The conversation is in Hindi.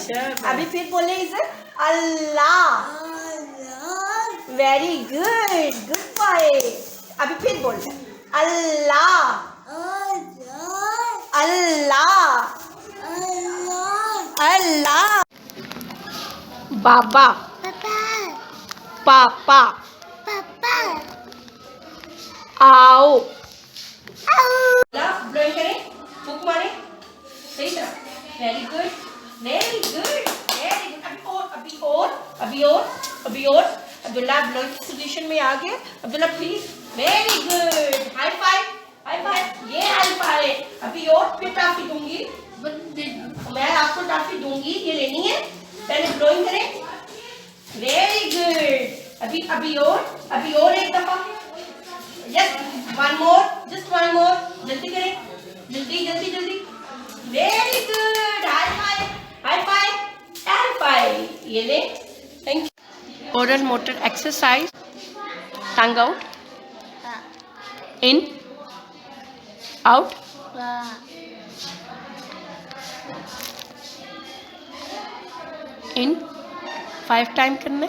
अभी फिर बोले इसे अल्लाह, वेरी गुड, गुड बॉय। अभी फिर बोल रहे अल्लाह, अल्लाह, अल्लाह। बाबा, पापा, आओ। ब्लोइंग करें, फूंक मारे सही तरह, very good, very good, very good. अभी और, अभी और, अभी और। अब्दुल्ला ब्लोइंग की पोजीशन में आ गए। Abdullah please, very good, high five, high five, ये हाई फाइव। अभी और, फिर टाफी दूंगी, मैं आपको टाफी दूंगी, ये लेनी है। पहले ब्लोइंग करें, वेरी गुड। अभी और एक दफा, yes, one more, just one more, जल्दी करें, जल्दी जल्दी जल्दी, very good, high five, high five, high five, ये ले, thank you. Oral motor exercise, tongue out, in, out, in, 5 time करने।